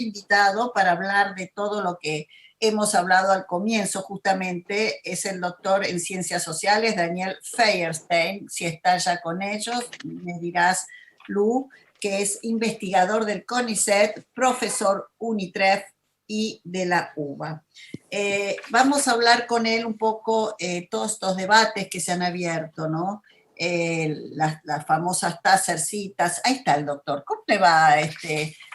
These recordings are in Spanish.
invitado para hablar de todo lo que hemos hablado al comienzo, justamente, es el doctor en Ciencias Sociales, Daniel Feierstein. Si está ya con ellos, me dirás, Lu, que es investigador del CONICET, profesor UNITREF y de la UBA. Vamos a hablar con él un poco todos estos debates que se han abierto, ¿no? Las famosas tasercitas. Ahí está el doctor.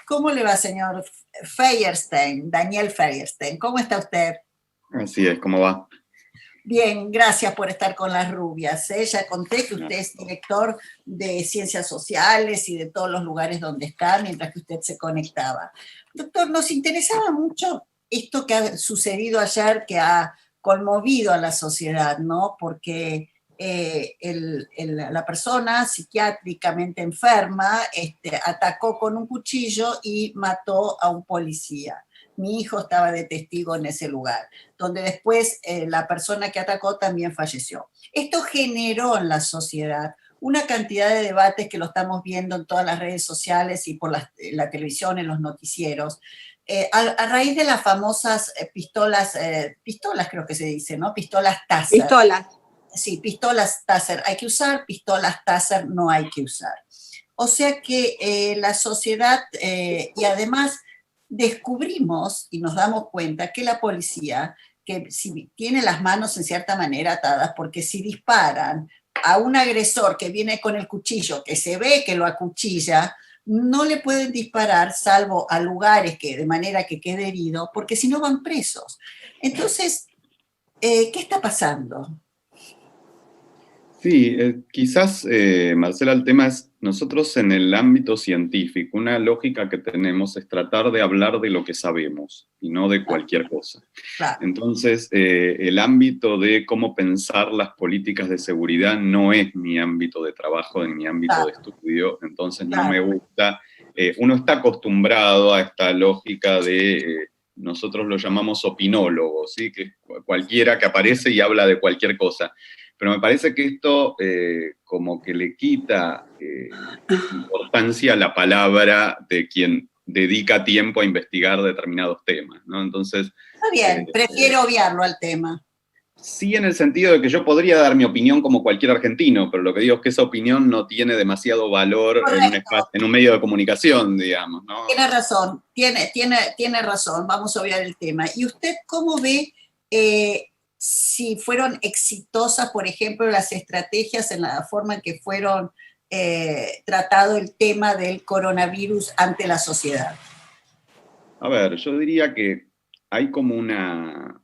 ¿Cómo le va, señor Feierstein, Daniel Feierstein? ¿Cómo está usted? Así es, ¿cómo va? Bien, gracias por estar con las rubias. Ya conté que usted es director de Ciencias Sociales y de todos los lugares donde está, mientras que usted se conectaba. Doctor, nos interesaba mucho esto que ha sucedido ayer, que ha conmovido a la sociedad, ¿no? Porque la persona psiquiátricamente enferma atacó con un cuchillo y mató a un policía. Mi hijo estaba de testigo en ese lugar, donde después la persona que atacó también falleció. Esto generó en la sociedad una cantidad de debates que lo estamos viendo en todas las redes sociales y por la televisión, en los noticieros, a raíz de las famosas pistolas creo que se dice, ¿no? Pistolas Taser. Pistolas. Sí, pistolas Taser hay que usar, pistolas Taser no hay que usar. O sea que la sociedad, y además descubrimos y nos damos cuenta que la policía, que si tiene las manos en cierta manera atadas, porque si disparan a un agresor que viene con el cuchillo, que se ve que lo acuchilla, no le pueden disparar salvo a lugares que de manera que quede herido, porque si no van presos. Entonces, ¿qué está pasando? Sí, quizás, Marcela, el tema es, nosotros en el ámbito científico, una lógica que tenemos es tratar de hablar de lo que sabemos y no de cualquier cosa. Claro. Entonces, el ámbito de cómo pensar las políticas de seguridad no es mi ámbito de trabajo, ni mi ámbito de estudio, entonces no me gusta. Uno está acostumbrado a esta lógica de... nosotros lo llamamos opinólogos, ¿sí? Que cualquiera que aparece y habla de cualquier cosa. Pero me parece que esto como que le quita importancia a la palabra de quien dedica tiempo a investigar determinados temas, ¿no? Entonces... Está bien, prefiero obviarlo al tema. Sí, en el sentido de que yo podría dar mi opinión como cualquier argentino, pero lo que digo es que esa opinión no tiene demasiado valor en un medio de comunicación, digamos, ¿no? Tiene razón, tiene razón, vamos a obviar el tema. ¿Y usted cómo ve si fueron exitosas, por ejemplo, las estrategias en la forma en que fueron tratado el tema del coronavirus ante la sociedad? A ver, yo diría que hay como una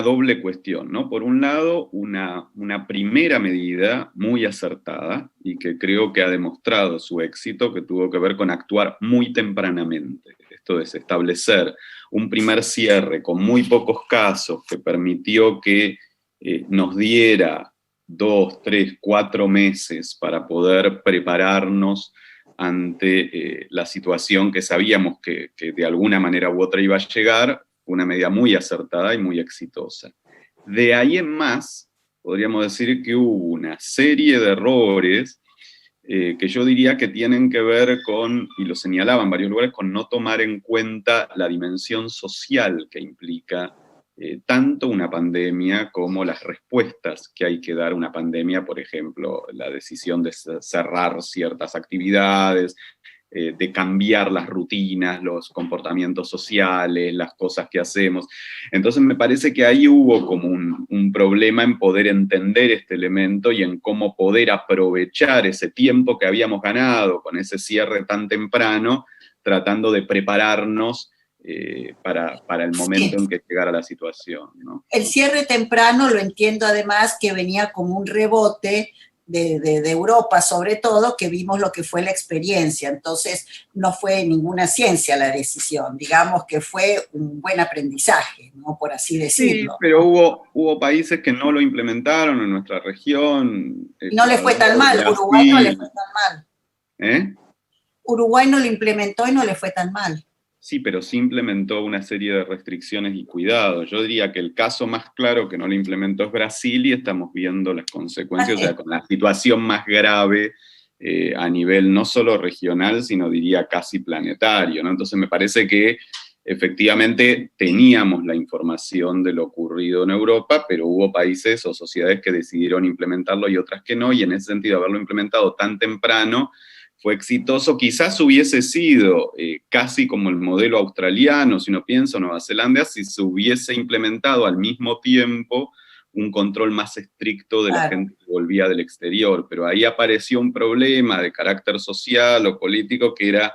doble cuestión, ¿no? Por un lado, una primera medida muy acertada y que creo que ha demostrado su éxito, que tuvo que ver con actuar muy tempranamente. Esto es, establecer un primer cierre con muy pocos casos que permitió que nos diera 2, 3, 4 meses para poder prepararnos ante la situación que sabíamos que de alguna manera u otra iba a llegar, una medida muy acertada y muy exitosa. De ahí en más, podríamos decir que hubo una serie de errores que yo diría que tienen que ver con, y lo señalaban varios lugares, con no tomar en cuenta la dimensión social que implica tanto una pandemia como las respuestas que hay que dar a una pandemia, por ejemplo, la decisión de cerrar ciertas actividades, de cambiar las rutinas, los comportamientos sociales, las cosas que hacemos. Entonces me parece que ahí hubo como un problema en poder entender este elemento y en cómo poder aprovechar ese tiempo que habíamos ganado con ese cierre tan temprano, tratando de prepararnos para el momento en que llegara la situación, ¿no? El cierre temprano lo entiendo además que venía como un rebote de Europa, sobre todo, que vimos lo que fue la experiencia. Entonces, no fue ninguna ciencia la decisión, digamos que fue un buen aprendizaje, ¿no? Por así decirlo. Sí, pero hubo países que no lo implementaron en nuestra región. Y no le fue tan mal, Brasil. Uruguay no le fue tan mal. ¿Eh? Uruguay no lo implementó y no le fue tan mal. Sí, pero sí implementó una serie de restricciones y cuidados. Yo diría que el caso más claro que no lo implementó es Brasil y estamos viendo las consecuencias, o sea, con la situación más grave a nivel no solo regional, sino diría casi planetario, ¿no? Entonces me parece que efectivamente teníamos la información de lo ocurrido en Europa, pero hubo países o sociedades que decidieron implementarlo y otras que no, y en ese sentido haberlo implementado tan temprano fue exitoso. Quizás hubiese sido casi como el modelo australiano, si uno piensa, Nueva Zelanda, si se hubiese implementado al mismo tiempo un control más estricto de la gente que volvía del exterior, pero ahí apareció un problema de carácter social o político que era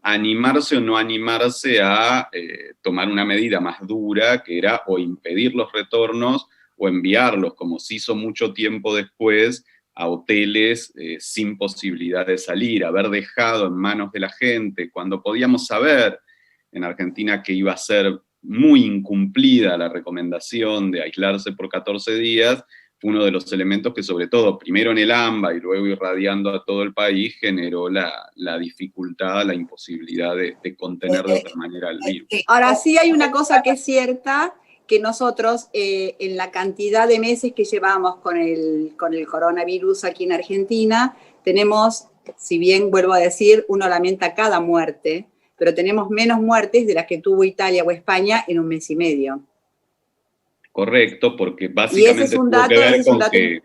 animarse o no animarse a tomar una medida más dura, que era o impedir los retornos o enviarlos, como se hizo mucho tiempo después, a hoteles sin posibilidad de salir, haber dejado en manos de la gente, cuando podíamos saber en Argentina que iba a ser muy incumplida la recomendación de aislarse por 14 días, fue uno de los elementos que sobre todo, primero en el AMBA y luego irradiando a todo el país, generó la dificultad, la imposibilidad de contener de otra manera el virus. Ahora sí hay una cosa que es cierta, que nosotros en la cantidad de meses que llevamos con el coronavirus aquí en Argentina, tenemos, si bien vuelvo a decir, uno lamenta cada muerte, pero tenemos menos muertes de las que tuvo Italia o España en un mes y medio. Correcto, porque básicamente tuvo que ver con que...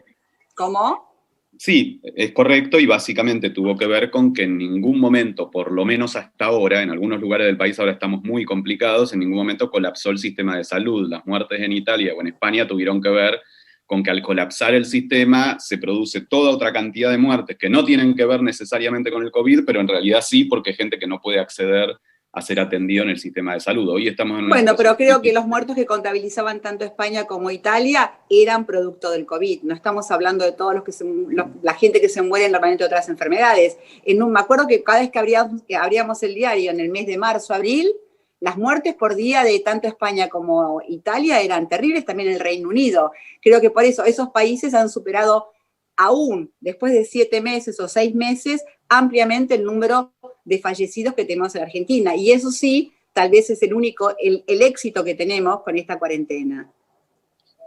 ¿Cómo? Sí, es correcto, y básicamente tuvo que ver con que en ningún momento, por lo menos hasta ahora, en algunos lugares del país ahora estamos muy complicados, en ningún momento colapsó el sistema de salud. Las muertes en Italia o en España tuvieron que ver con que al colapsar el sistema se produce toda otra cantidad de muertes que no tienen que ver necesariamente con el COVID, pero en realidad sí, porque hay gente que no puede acceder a ser atendido en el sistema de salud. Hoy estamos en una Bueno, pero creo que crítica. los muertos que contabilizaban tanto España como Italia eran producto del COVID. No estamos hablando de todos la gente que se muere normalmente de otras enfermedades. Me acuerdo que cada vez que abríamos el diario en el mes de marzo, abril, las muertes por día de tanto España como Italia eran terribles, también el Reino Unido. Creo que por eso esos países han superado aún después de 7 meses o 6 meses ampliamente el número de fallecidos que tenemos en Argentina. Y eso sí, tal vez es el éxito que tenemos con esta cuarentena.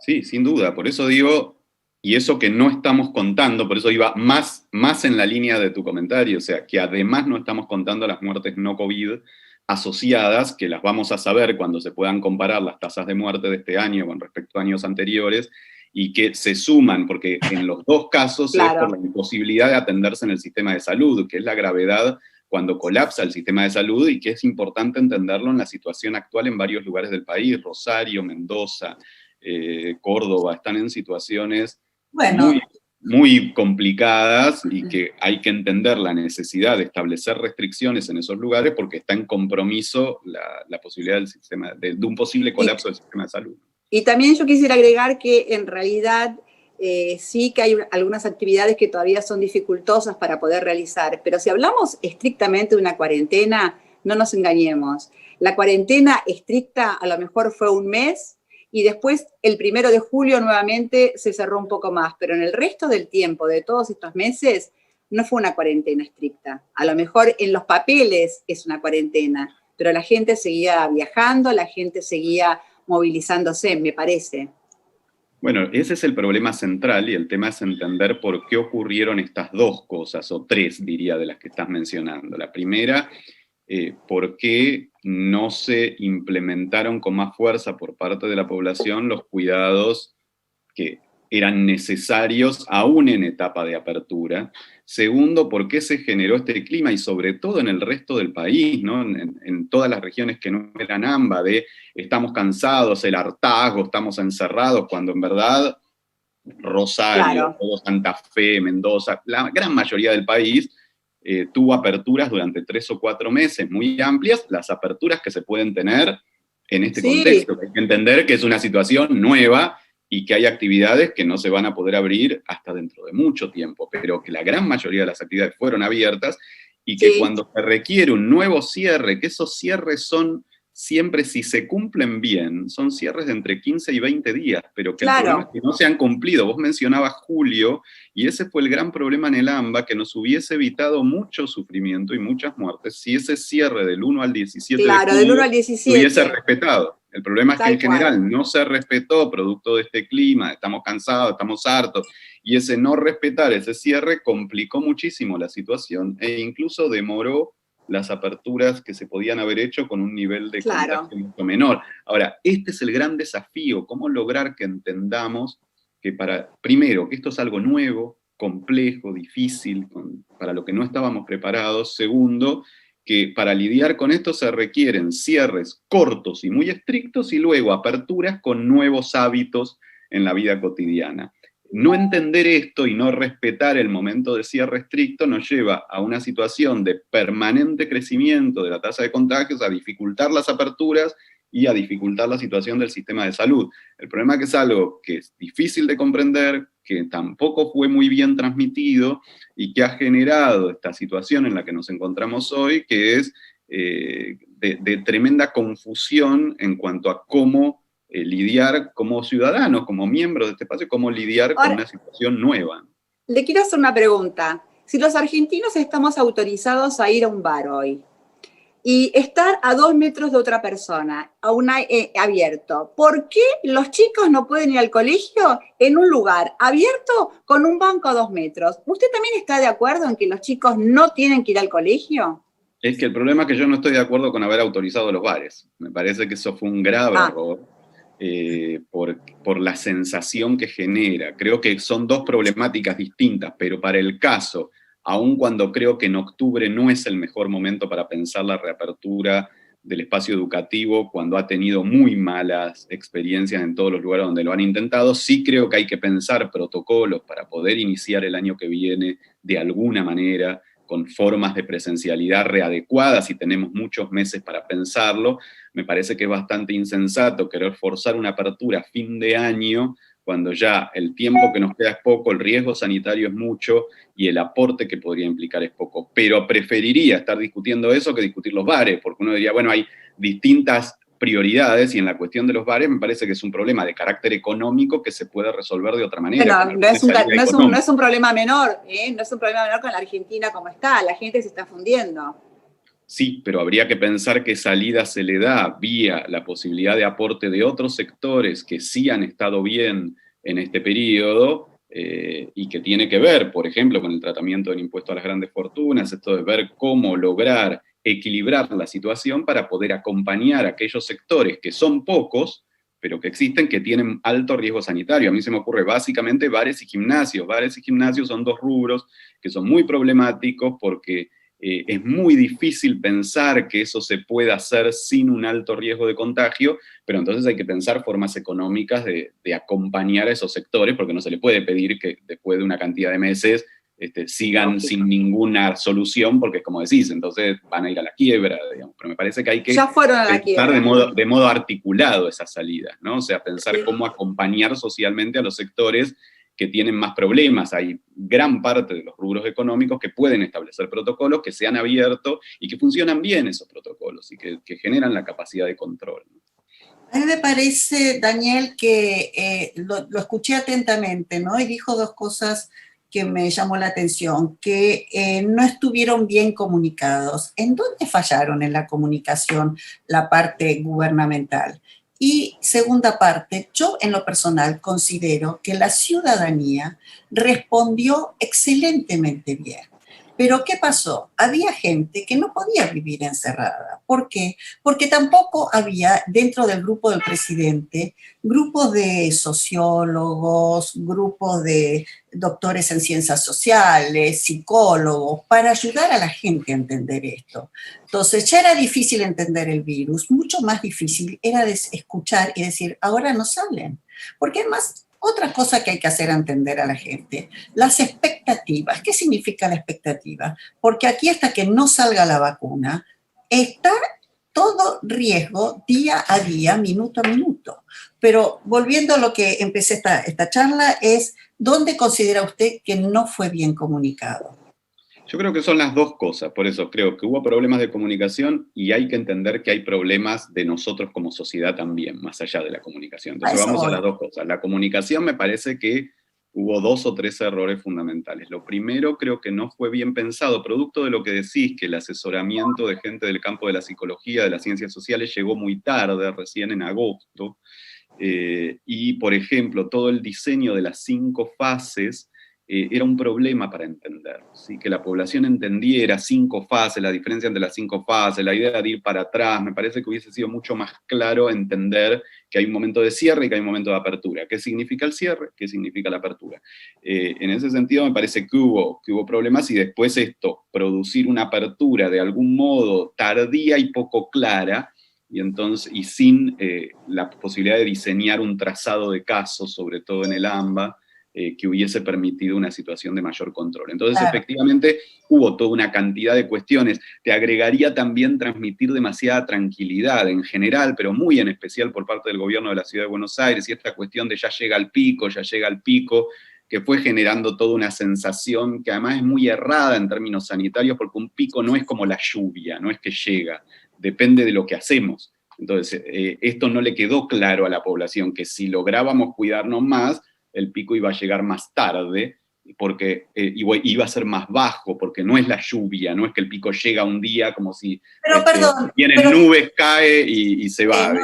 Sí, sin duda. Por eso digo, y eso que no estamos contando, por eso iba más en la línea de tu comentario, o sea, que además no estamos contando las muertes no COVID asociadas, que las vamos a saber cuando se puedan comparar las tasas de muerte de este año con respecto a años anteriores, y que se suman, porque en los dos casos es por la imposibilidad de atenderse en el sistema de salud, que es la gravedad cuando colapsa el sistema de salud, y que es importante entenderlo en la situación actual en varios lugares del país. Rosario, Mendoza, Córdoba, están en situaciones muy complicadas, y que hay que entender la necesidad de establecer restricciones en esos lugares porque está en compromiso la posibilidad del sistema, de un posible colapso del sistema de salud. Y también yo quisiera agregar que en realidad sí que hay algunas actividades que todavía son dificultosas para poder realizar, pero si hablamos estrictamente de una cuarentena, no nos engañemos. La cuarentena estricta a lo mejor fue un mes y después el 1 de julio nuevamente se cerró un poco más, pero en el resto del tiempo de todos estos meses no fue una cuarentena estricta. A lo mejor en los papeles es una cuarentena, pero la gente seguía viajando, la gente seguía movilizándose, me parece. Bueno, ese es el problema central, y el tema es entender por qué ocurrieron estas dos cosas, o tres, diría, de las que estás mencionando. La primera, por qué no se implementaron con más fuerza por parte de la población los cuidados que eran necesarios aún en etapa de apertura. Segundo, por qué se generó este clima, y sobre todo en el resto del país, ¿no? En todas las regiones que no eran AMBA, de estamos cansados, el hartazgo, estamos encerrados, cuando en verdad Rosario, todo Santa Fe, Mendoza, la gran mayoría del país tuvo aperturas durante 3 o 4 meses muy amplias, las aperturas que se pueden tener en este contexto. Hay que entender que es una situación nueva y que hay actividades que no se van a poder abrir hasta dentro de mucho tiempo, pero que la gran mayoría de las actividades fueron abiertas, y que cuando se requiere un nuevo cierre, que esos cierres son siempre, si se cumplen bien, son cierres de entre 15 y 20 días, pero que el problema es que no se han cumplido. Vos mencionabas julio, y ese fue el gran problema en el AMBA, que nos hubiese evitado mucho sufrimiento y muchas muertes si ese cierre del 1 al 17 de julio del 1 al 17. se hubiese respetado. El problema es que en general no se respetó, producto de este clima, estamos cansados, estamos hartos, y ese no respetar ese cierre complicó muchísimo la situación, e incluso demoró las aperturas que se podían haber hecho con un nivel de Claro. contagio mucho menor. Ahora, este es el gran desafío, cómo lograr que entendamos que primero, que esto es algo nuevo, complejo, difícil, para lo que no estábamos preparados. Segundo, que para lidiar con esto se requieren cierres cortos y muy estrictos y luego aperturas con nuevos hábitos en la vida cotidiana. No entender esto y no respetar el momento de cierre estricto nos lleva a una situación de permanente crecimiento de la tasa de contagios, a dificultar las aperturas y a dificultar la situación del sistema de salud. El problema es que es algo que es difícil de comprender, que tampoco fue muy bien transmitido y que ha generado esta situación en la que nos encontramos hoy, que es de tremenda confusión en cuanto a cómo lidiar como ciudadanos, como miembros de este espacio, cómo lidiar con una situación nueva. Le quiero hacer una pregunta. Si los argentinos estamos autorizados a ir a un bar hoy y estar a 2 metros de otra persona, abierto, ¿por qué los chicos no pueden ir al colegio en un lugar abierto con un banco a 2 metros? ¿Usted también está de acuerdo en que los chicos no tienen que ir al colegio? Es que el problema es que yo no estoy de acuerdo con haber autorizado los bares. Me parece que eso fue un grave error. Por la sensación que genera. Creo que son dos problemáticas distintas, pero para el caso, aun cuando creo que en octubre no es el mejor momento para pensar la reapertura del espacio educativo, cuando ha tenido muy malas experiencias en todos los lugares donde lo han intentado, sí creo que hay que pensar protocolos para poder iniciar el año que viene de alguna manera, con formas de presencialidad readecuadas, y tenemos muchos meses para pensarlo. Me parece que es bastante insensato querer forzar una apertura a fin de año, cuando ya el tiempo que nos queda es poco, el riesgo sanitario es mucho, y el aporte que podría implicar es poco. Pero preferiría estar discutiendo eso que discutir los bares, porque uno diría, bueno, hay distintas prioridades, y en la cuestión de los bares me parece que es un problema de carácter económico que se puede resolver de otra manera. Bueno, no es un problema menor, no es un problema menor con la Argentina como está, la gente se está fundiendo. Sí, pero habría que pensar qué salida se le da vía la posibilidad de aporte de otros sectores que sí han estado bien en este periodo, y que tiene que ver, por ejemplo, con el tratamiento del impuesto a las grandes fortunas, esto de ver cómo lograr equilibrar la situación para poder acompañar a aquellos sectores que son pocos, pero que existen, que tienen alto riesgo sanitario. A mí se me ocurre básicamente bares y gimnasios. Bares y gimnasios son dos rubros que son muy problemáticos porque es muy difícil pensar que eso se pueda hacer sin un alto riesgo de contagio, pero entonces hay que pensar formas económicas de acompañar a esos sectores, porque no se le puede pedir que después de una cantidad de meses sigan sin ninguna solución, porque es como decís, entonces van a ir a la quiebra, digamos. Pero me parece que hay que ya fueron a la pensar quiebra. de modo articulado esas salidas, ¿no? O sea, pensar cómo acompañar socialmente a los sectores que tienen más problemas. Hay gran parte de los rubros económicos que pueden establecer protocolos que se han abierto y que funcionan bien esos protocolos y que generan la capacidad de control. A mí me parece, Daniel, que lo escuché atentamente, ¿no? Y dijo dos cosas que me llamó la atención, que no estuvieron bien comunicados. ¿En dónde fallaron en la comunicación la parte gubernamental? Y segunda parte, yo en lo personal considero que la ciudadanía respondió excelentemente bien. Pero ¿qué pasó? Había gente que no podía vivir encerrada. ¿Por qué? Porque tampoco había dentro del grupo del presidente grupos de sociólogos, grupos de doctores en ciencias sociales, psicólogos, para ayudar a la gente a entender esto. Entonces ya era difícil entender el virus, mucho más difícil era escuchar y decir, ahora no salen. Porque además, otra cosa que hay que hacer entender a la gente, las expectativas. ¿Qué significa la expectativa? Porque aquí hasta que no salga la vacuna, está todo riesgo día a día, minuto a minuto. Pero volviendo a lo que empecé esta charla, es ¿dónde considera usted que no fue bien comunicado? Yo creo que son las dos cosas, por eso creo que hubo problemas de comunicación y hay que entender que hay problemas de nosotros como sociedad también, más allá de la comunicación. Entonces vamos a las dos cosas. La comunicación me parece que hubo 2 o 3 errores fundamentales. Lo primero, creo que no fue bien pensado, producto de lo que decís, que el asesoramiento de gente del campo de la psicología, de las ciencias sociales, llegó muy tarde, recién en agosto, y por ejemplo, todo el diseño de las 5 fases era un problema para entender, ¿sí? Que la población entendiera 5 fases, la diferencia entre las 5 fases, la idea de ir para atrás. Me parece que hubiese sido mucho más claro entender que hay un momento de cierre y que hay un momento de apertura. ¿Qué significa el cierre? ¿Qué significa la apertura? En ese sentido me parece que hubo problemas, y después esto, producir una apertura de algún modo tardía y poco clara, y sin la posibilidad de diseñar un trazado de casos, sobre todo en el AMBA, que hubiese permitido una situación de mayor control. Entonces, claro, efectivamente, hubo toda una cantidad de cuestiones. Te agregaría también transmitir demasiada tranquilidad en general, pero muy en especial por parte del gobierno de la Ciudad de Buenos Aires, y esta cuestión de ya llega el pico, que fue generando toda una sensación que además es muy errada en términos sanitarios, porque un pico no es como la lluvia, no es que llega, depende de lo que hacemos. Entonces, esto no le quedó claro a la población, que si lográbamos cuidarnos más, el pico iba a llegar más tarde, porque iba a ser más bajo, porque no es la lluvia, no es que el pico llega un día como si vienen nubes, cae y se va. No,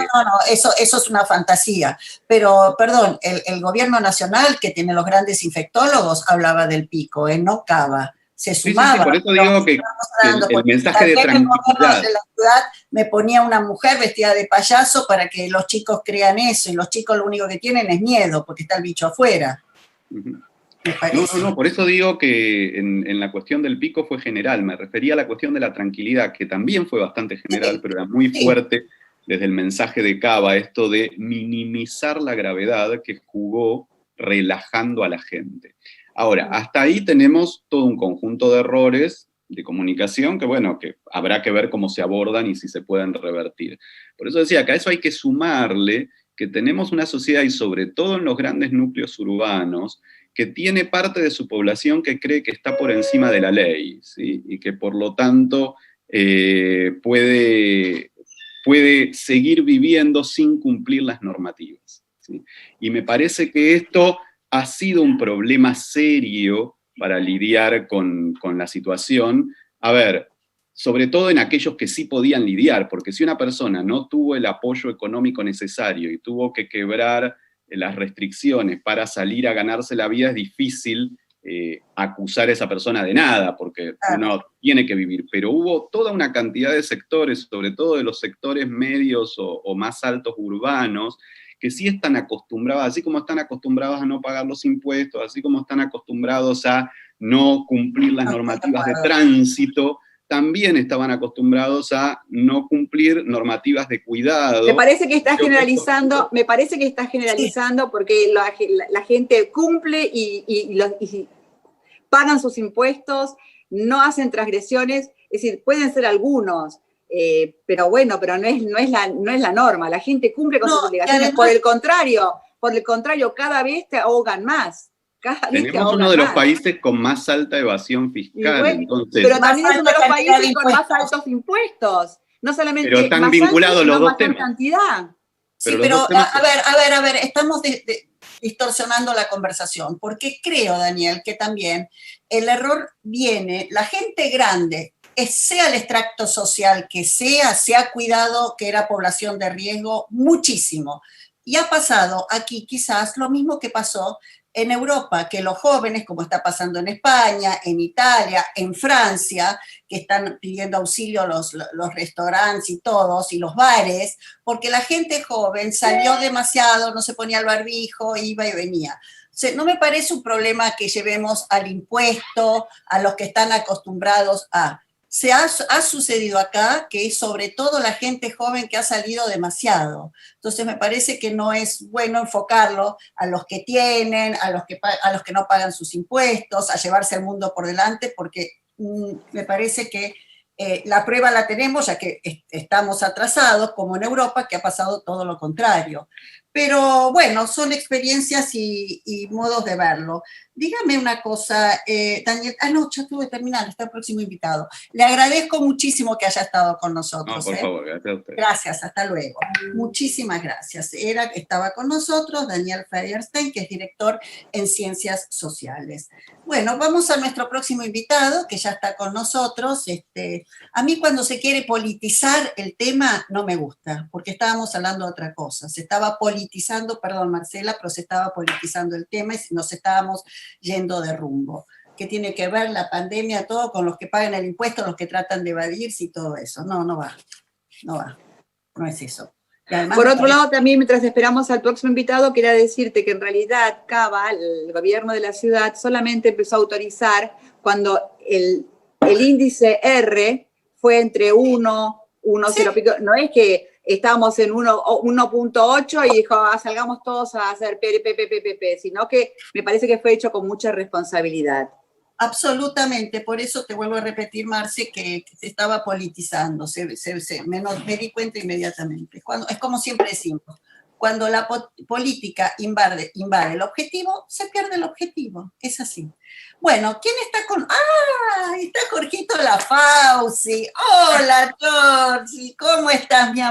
eso es una fantasía. Pero, perdón, el gobierno nacional, que tiene los grandes infectólogos, hablaba del pico, no Cava. Se sumaba. Sí, por eso digo que el mensaje de tranquilidad. De la ciudad me ponía una mujer vestida de payaso para que los chicos crean eso, y los chicos lo único que tienen es miedo, porque está el bicho afuera. No, por eso digo que en la cuestión del pico fue general. Me refería a la cuestión de la tranquilidad, que también fue bastante general, pero era muy fuerte desde el mensaje de Cava, esto de minimizar la gravedad, que jugó relajando a la gente. Ahora, hasta ahí tenemos todo un conjunto de errores de comunicación que, bueno, que habrá que ver cómo se abordan y si se pueden revertir. Por eso decía que a eso hay que sumarle que tenemos una sociedad, y sobre todo en los grandes núcleos urbanos, que tiene parte de su población que cree que está por encima de la ley, ¿sí? Y que por lo tanto puede seguir viviendo sin cumplir las normativas, ¿sí? Y me parece que esto ha sido un problema serio para lidiar con la situación. A ver, sobre todo en aquellos que sí podían lidiar, porque si una persona no tuvo el apoyo económico necesario y tuvo que quebrar las restricciones para salir a ganarse la vida, es difícil acusar a esa persona de nada, porque uno tiene que vivir. Pero hubo toda una cantidad de sectores, sobre todo de los sectores medios o más altos urbanos, que sí están acostumbrados, así como están acostumbrados a no pagar los impuestos, así como están acostumbrados a no cumplir las normativas de tránsito, también estaban acostumbrados a no cumplir normativas de cuidado. Me parece que estás generalizando, porque la gente cumple y pagan sus impuestos, no hacen transgresiones, es decir, pueden ser algunos, pero bueno, pero no es la norma. La gente cumple con sus obligaciones. Además, por el contrario, cada vez te ahogan más. Tenemos uno de los países con más alta evasión fiscal. Bueno, entonces, pero también es uno de los países con más altos impuestos. No solamente pero están vinculados los dos temas. Cantidad. Sí, pero a ver, estamos distorsionando la conversación, porque creo, Daniel, que también el error viene, la gente grande, sea el extracto social que sea, se ha cuidado que era población de riesgo muchísimo. Y ha pasado aquí quizás lo mismo que pasó en Europa, que los jóvenes, como está pasando en España, en Italia, en Francia, que están pidiendo auxilio los restaurantes y todos, y los bares, porque la gente joven salió demasiado, no se ponía el barbijo, iba y venía. O sea, no me parece un problema que llevemos al impuesto, a los que están acostumbrados a... Ha sucedido acá que es sobre todo la gente joven que ha salido demasiado. Entonces me parece que no es bueno enfocarlo a los que tienen, a los que no pagan sus impuestos, a llevarse el mundo por delante, porque me parece que la prueba la tenemos, ya que estamos atrasados, como en Europa, que ha pasado todo lo contrario. Pero bueno, son experiencias y modos de verlo. Dígame una cosa, Daniel. No, ya tuve que terminar, está el próximo invitado. Le agradezco muchísimo que haya estado con nosotros. No, por favor, gracias a usted. Gracias, hasta luego. Muchísimas gracias. Estaba con nosotros Daniel Feuerstein, que es director en Ciencias Sociales. Bueno, Bueno, vamos a nuestro próximo invitado, que ya está con nosotros. A mí cuando se quiere politizar el tema no me gusta, porque estábamos hablando de otra cosa. Se estaba politizando, perdón Marcela, pero se estaba politizando el tema y nos estábamos yendo de rumbo. ¿Qué tiene que ver la pandemia, todo, con los que pagan el impuesto, los que tratan de evadirse y todo eso? No, no va, no es eso. Por otro lado, también mientras esperamos al próximo invitado, quería decirte que en realidad Cava, el gobierno de la ciudad, solamente empezó a autorizar cuando el índice R fue entre 1, 0 pico. No es que estábamos en 1.8 y dijo, salgamos todos a hacer PPP, sino que me parece que fue hecho con mucha responsabilidad. Absolutamente, por eso te vuelvo a repetir, Marce, que se estaba politizando, me di cuenta inmediatamente. Es como siempre decimos, cuando la política invade el objetivo, se pierde el objetivo, es así. Bueno, ¿quién está con...? ¡Ah! Está Jorgito Lafauci. Hola, Jorgi, ¿cómo estás, mi amor?